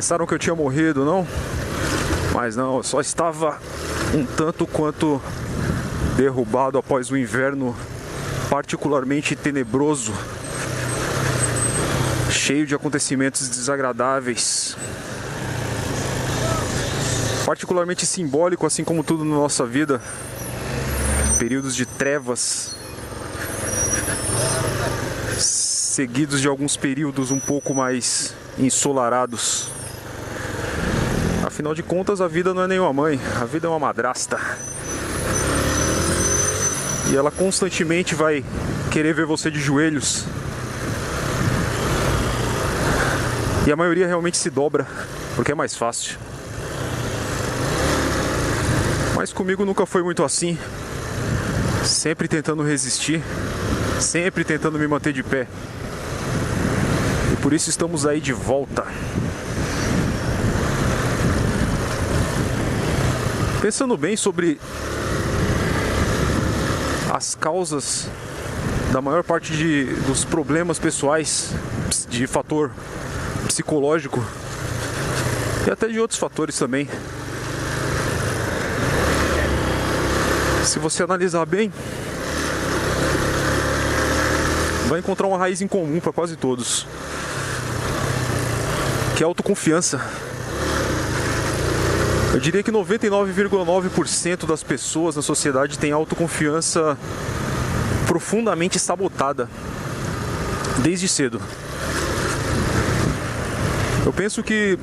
Pensaram que eu tinha morrido, não? Mas não, eu só estava um tanto quanto derrubado após um inverno particularmente tenebroso, cheio de acontecimentos desagradáveis, particularmente simbólico, assim como tudo na nossa vida. Períodos de trevas, seguidos de alguns períodos um pouco mais ensolarados. Afinal de contas, a vida não é nenhuma mãe, a vida é uma madrasta. E ela constantemente vai querer ver você de joelhos. E a maioria realmente se dobra, porque é mais fácil. Mas comigo nunca foi muito assim. Sempre tentando resistir, sempre tentando me manter de pé. E por isso estamos aí de volta. Pensando bem sobre as causas da maior parte dos problemas pessoais, de fator psicológico e até de outros fatores também. Se você analisar bem, vai encontrar uma raiz em comum para quase todos, que é a autoconfiança. Eu diria que 99,9% das pessoas na sociedade têm autoconfiança profundamente sabotada desde cedo. Eu penso que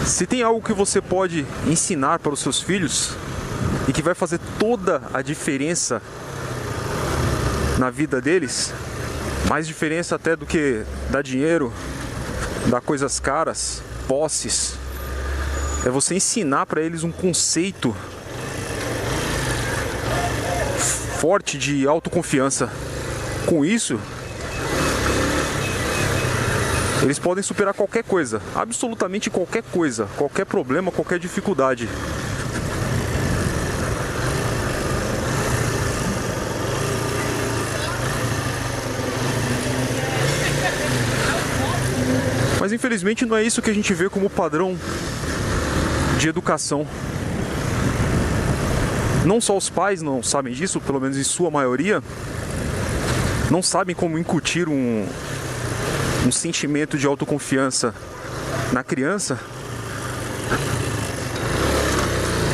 se tem algo que você pode ensinar para os seus filhos e que vai fazer toda a diferença na vida deles, mais diferença até do que dar dinheiro, dar coisas caras, posses, é você ensinar para eles um conceito forte de autoconfiança. Com isso, eles podem superar qualquer coisa, absolutamente qualquer coisa, qualquer problema, qualquer dificuldade. Mas infelizmente não é isso que a gente vê como padrão de educação. Não só os pais não sabem disso, pelo menos em sua maioria, não sabem como incutir um sentimento de autoconfiança na criança,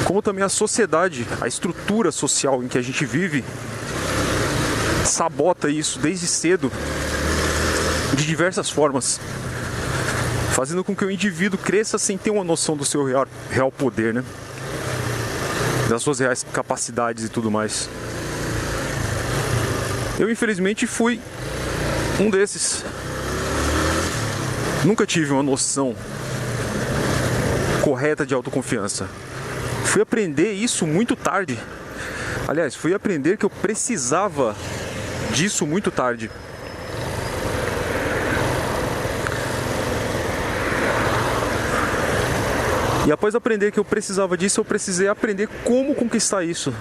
como também a sociedade, a estrutura social em que a gente vive, sabota isso desde cedo, de diversas formas, fazendo com que o indivíduo cresça sem ter uma noção do seu real poder, né? Das suas reais capacidades e tudo mais. Eu, infelizmente, fui um desses. Nunca tive uma noção correta de autoconfiança. Fui aprender isso muito tarde. Aliás, fui aprender que eu precisava disso muito tarde. E após aprender que eu precisava disso, eu precisei aprender como conquistar isso.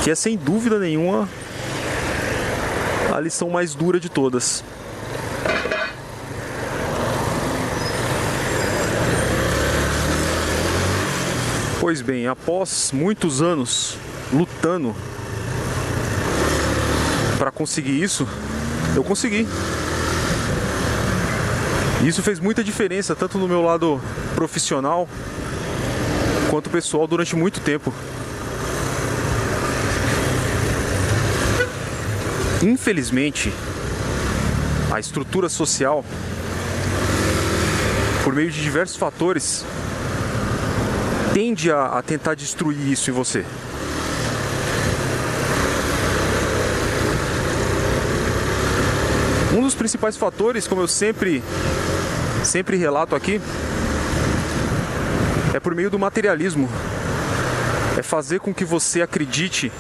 Que é, sem dúvida nenhuma, a lição mais dura de todas. Pois bem, após muitos anos lutando para conseguir isso, eu consegui. Isso fez muita diferença, tanto no meu lado profissional quanto pessoal, durante muito tempo. Infelizmente, a estrutura social, por meio de diversos fatores, tende a tentar destruir isso em você. Um dos principais fatores, como eu sempre relato aqui, é por meio do materialismo. É fazer com que você acredite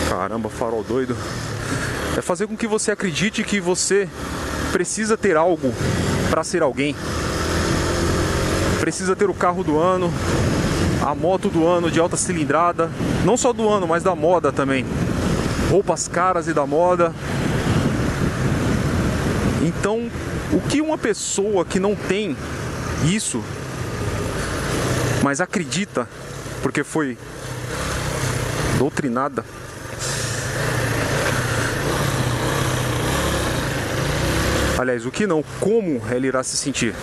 caramba, farol doido. É fazer com que você acredite que você precisa ter algo para ser alguém. Precisa ter o carro do ano, a moto do ano de alta cilindrada, não só do ano, mas da moda também. Roupas caras e da moda. Então, o que uma pessoa que não tem isso, mas acredita, porque foi doutrinada, aliás, o que não, como ela irá se sentir?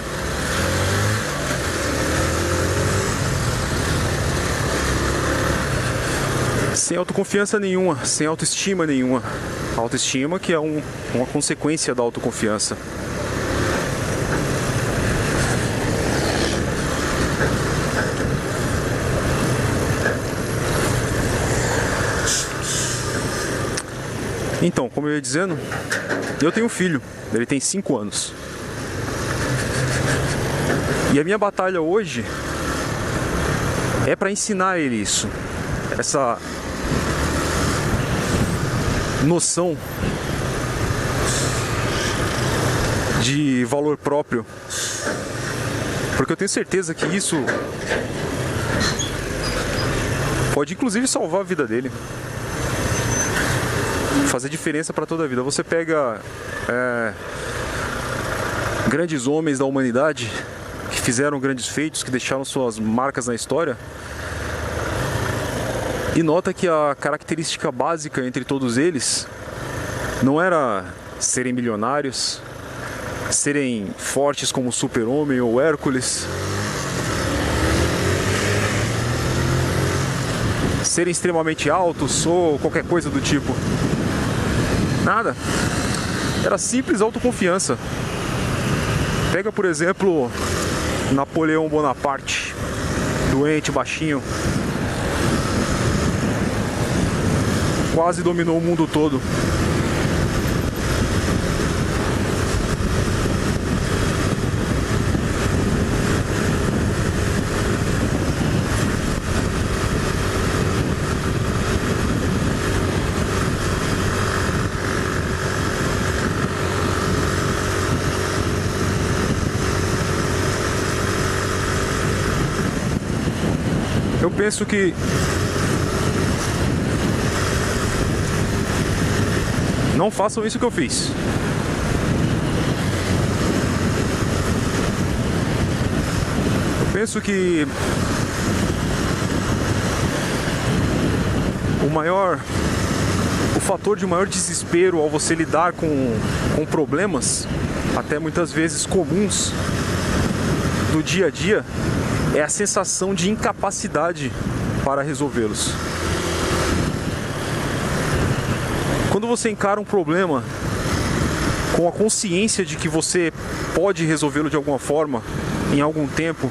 Sem autoconfiança nenhuma, sem autoestima nenhuma. Autoestima que é uma consequência da autoconfiança. Então, como eu ia dizendo, eu tenho um filho, ele tem 5 anos. E a minha batalha hoje é para ensinar ele isso. Essa noção de valor próprio. Porque eu tenho certeza que isso pode inclusive salvar a vida dele. Fazer diferença para toda a vida. Você pega grandes homens da humanidade que fizeram grandes feitos, que deixaram suas marcas na história, e nota que a característica básica entre todos eles não era serem milionários, serem fortes como o Super-Homem ou Hércules, serem extremamente altos ou qualquer coisa do tipo. Nada. Era simples autoconfiança. Pega, por exemplo, Napoleão Bonaparte, doente, baixinho, quase dominou o mundo todo. Eu penso que não façam isso que eu fiz. Eu penso que o fator de maior desespero ao você lidar com problemas, até muitas vezes comuns, do dia a dia, é a sensação de incapacidade para resolvê-los. Quando você encara um problema com a consciência de que você pode resolvê-lo de alguma forma, em algum tempo,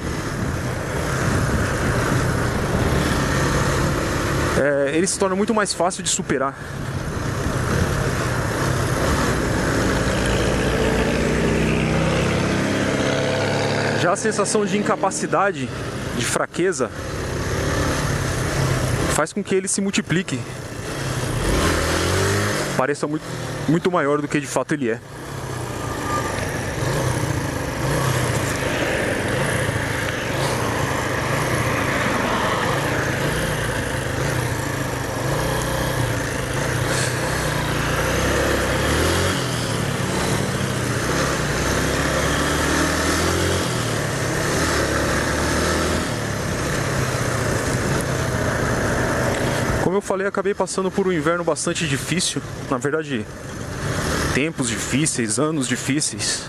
ele se torna muito mais fácil de superar. Já a sensação de incapacidade, de fraqueza, faz com que ele se multiplique, pareça muito maior do que de fato ele é. Como eu falei, acabei passando por um inverno bastante difícil. Na verdade, tempos difíceis, anos difíceis.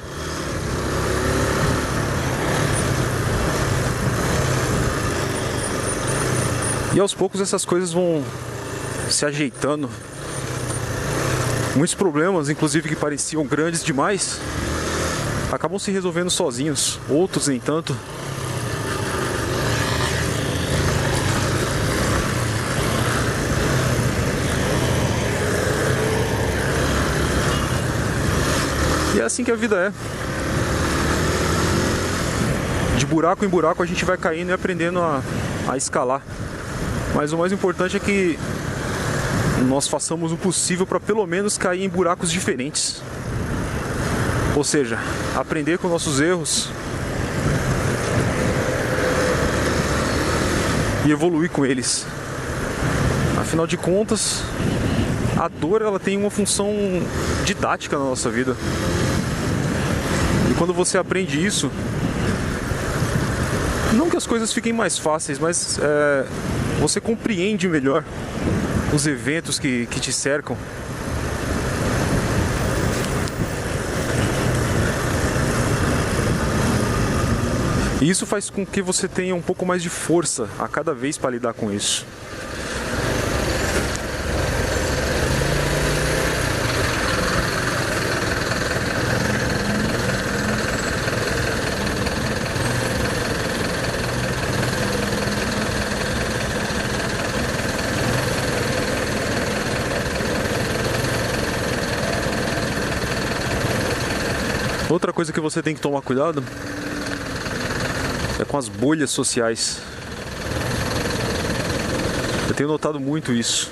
E aos poucos essas coisas vão se ajeitando. Muitos problemas, inclusive que pareciam grandes demais, acabam se resolvendo sozinhos. Outros, nem tanto. E é assim que a vida é. De buraco em buraco a gente vai caindo e aprendendo a escalar. Mas o mais importante é que nós façamos o possível para pelo menos cair em buracos diferentes. Ou seja, aprender com nossos erros e evoluir com eles. Afinal de contas, a dor ela tem uma função didática na nossa vida. E quando você aprende isso, não que as coisas fiquem mais fáceis, mas você compreende melhor os eventos que te cercam. E isso faz com que você tenha um pouco mais de força a cada vez para lidar com isso. Outra coisa que você tem que tomar cuidado é com as bolhas sociais. Eu tenho notado muito isso.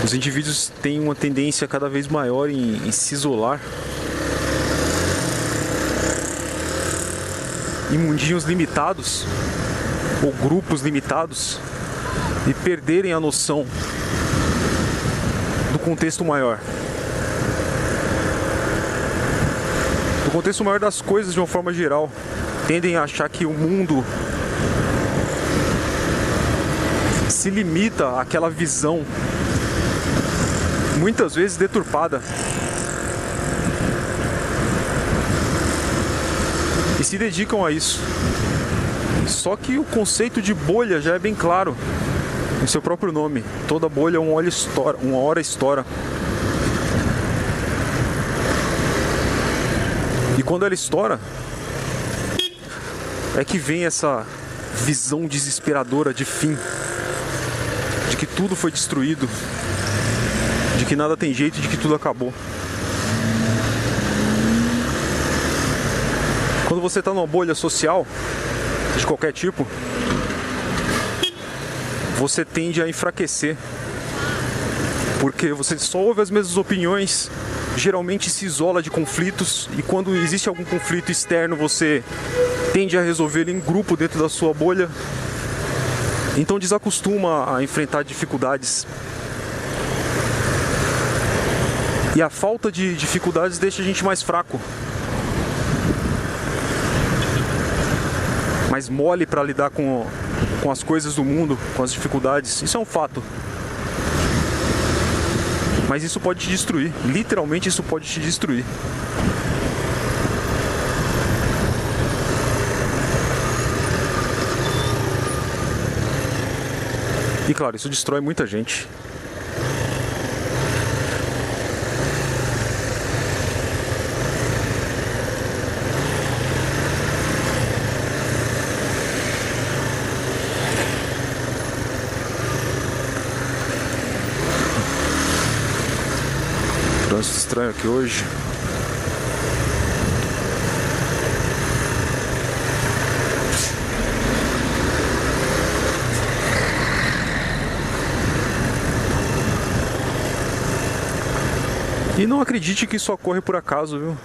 Os indivíduos têm uma tendência cada vez maior em se isolar em mundinhos limitados ou grupos limitados e perderem a noção do contexto maior. Do contexto maior das coisas de uma forma geral. Tendem a achar que o mundo se limita àquela visão, muitas vezes deturpada. E se dedicam a isso. Só que o conceito de bolha já é bem claro no seu próprio nome. Toda bolha uma hora estoura. E quando ela estoura, é que vem essa visão desesperadora de fim, de que tudo foi destruído, de que nada tem jeito, de que tudo acabou. Quando você está numa bolha social, de qualquer tipo, você tende a enfraquecer, porque você só ouve as mesmas opiniões, geralmente se isola de conflitos, e quando existe algum conflito externo, você tende a resolver ele em grupo dentro da sua bolha. Então desacostuma a enfrentar dificuldades. E a falta de dificuldades deixa a gente mais fraco, mais mole para lidar com as coisas do mundo, com as dificuldades. Isso é um fato. Mas isso pode te destruir. Literalmente isso pode te destruir. E claro, isso destrói muita gente. Trânsito estranho aqui hoje. E não acredite que isso ocorre por acaso, viu?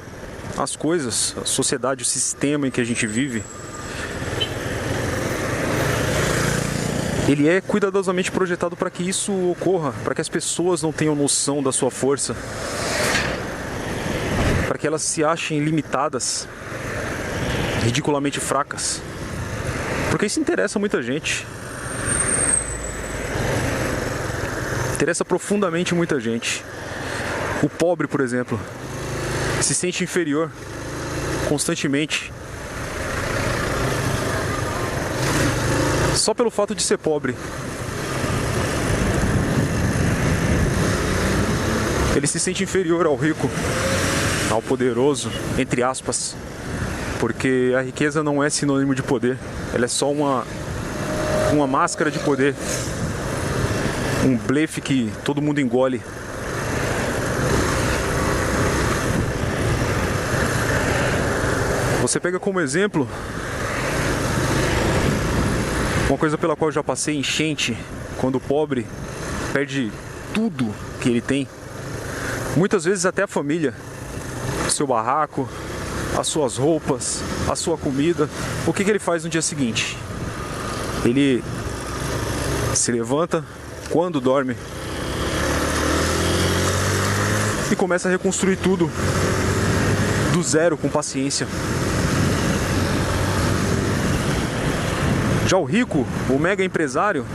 As coisas, a sociedade, o sistema em que a gente vive, ele é cuidadosamente projetado para que isso ocorra, para que as pessoas não tenham noção da sua força, para que elas se achem limitadas, ridiculamente fracas, porque isso interessa muita gente. Interessa profundamente muita gente. O pobre, por exemplo, se sente inferior constantemente, só pelo fato de ser pobre. Ele se sente inferior ao rico, ao poderoso, entre aspas, porque a riqueza não é sinônimo de poder, ela é só uma máscara de poder, um blefe que todo mundo engole. Você pega como exemplo uma coisa pela qual eu já passei, enchente, quando o pobre perde tudo que ele tem, muitas vezes até a família, o seu barraco, as suas roupas, a sua comida. O que ele faz no dia seguinte? Ele se levanta quando dorme e começa a reconstruir tudo do zero com paciência. Já o rico, o mega empresário,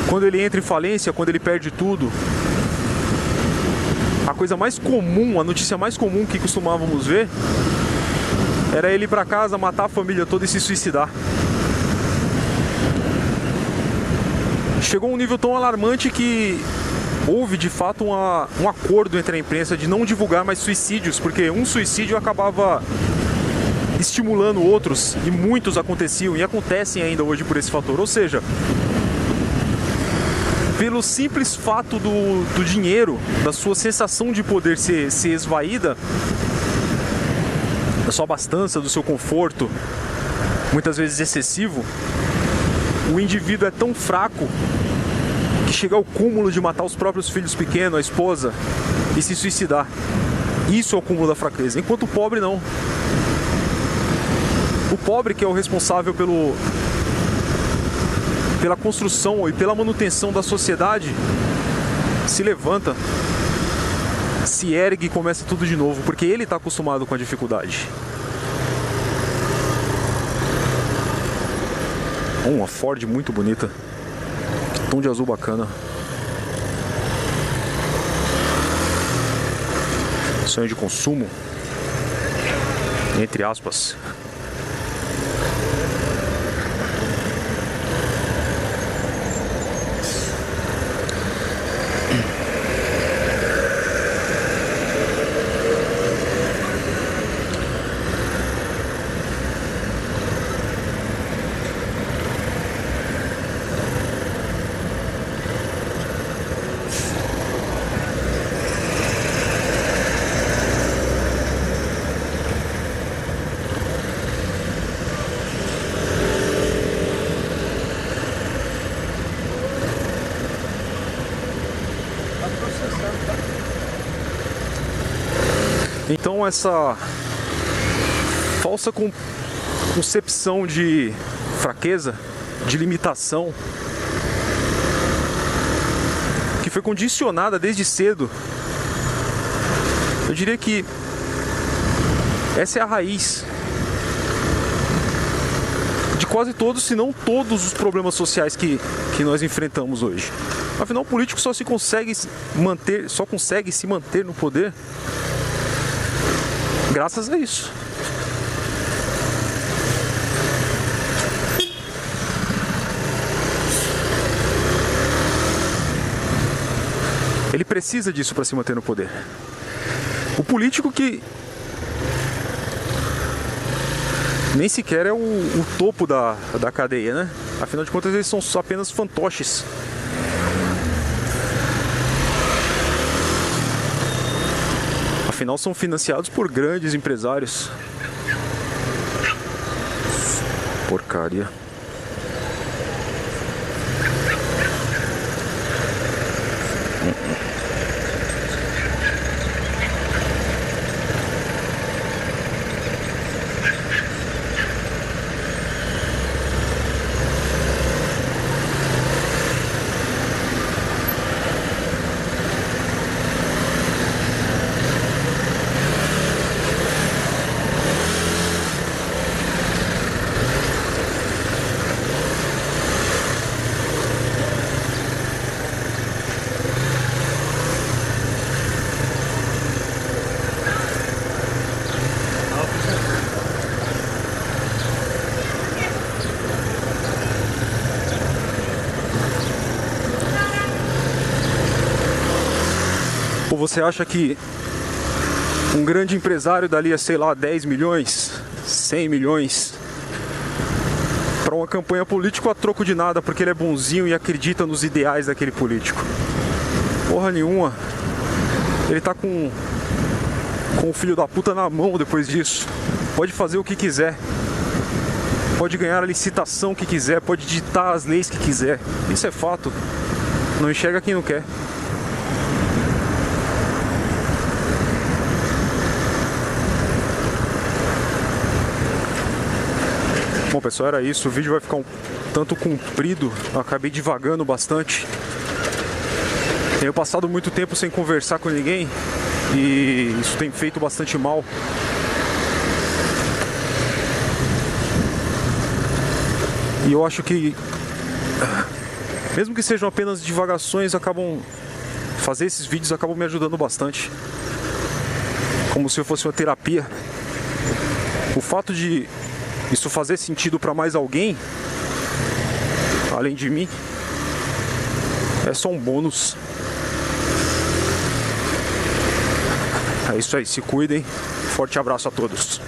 quando ele entra em falência, quando ele perde tudo, a coisa mais comum, a notícia mais comum que costumávamos ver era ele ir pra casa, matar a família toda e se suicidar. Chegou a um nível tão alarmante que houve de fato um acordo entre a imprensa de não divulgar mais suicídios, porque um suicídio acabava estimulando outros, e muitos aconteciam e acontecem ainda hoje por esse fator. Ou seja, pelo simples fato do dinheiro, da sua sensação de poder ser esvaída, da sua abastança, do seu conforto, muitas vezes excessivo, o indivíduo é tão fraco que chega ao cúmulo de matar os próprios filhos pequenos, a esposa, e se suicidar. Isso é o cúmulo da fraqueza, enquanto o pobre não. O pobre que é o responsável pela construção e pela manutenção da sociedade se levanta, se ergue e começa tudo de novo, porque ele está acostumado com a dificuldade. Uma Ford muito bonita, tom de azul bacana. Sonho de consumo, entre aspas. Então essa falsa concepção de fraqueza, de limitação, que foi condicionada desde cedo, eu diria que essa é a raiz de quase todos, se não todos os problemas sociais que nós enfrentamos hoje. Afinal, o político só consegue se manter no poder graças a isso. Ele precisa disso para se manter no poder. O político que nem sequer é o topo da cadeia, né? Afinal de contas, eles são apenas fantoches. Afinal, são financiados por grandes empresários. Porcaria. Ou você acha que um grande empresário dali a, sei lá, 10 milhões, 100 milhões para uma campanha política a troco de nada, porque ele é bonzinho e acredita nos ideais daquele político? Porra nenhuma. Ele tá com o filho da puta na mão depois disso. Pode fazer o que quiser. Pode ganhar a licitação que quiser, pode ditar as leis que quiser. Isso é fato. Não enxerga quem não quer. Bom, pessoal, era isso. O vídeo vai ficar um tanto comprido. Eu acabei divagando bastante. Tenho passado muito tempo sem conversar com ninguém e isso tem feito bastante mal. E eu acho que, mesmo que sejam apenas divagações, fazer esses vídeos acabam me ajudando bastante. Como se eu fosse uma terapia. O fato de isso fazer sentido para mais alguém, além de mim, é só um bônus. É isso aí, se cuidem. Forte abraço a todos.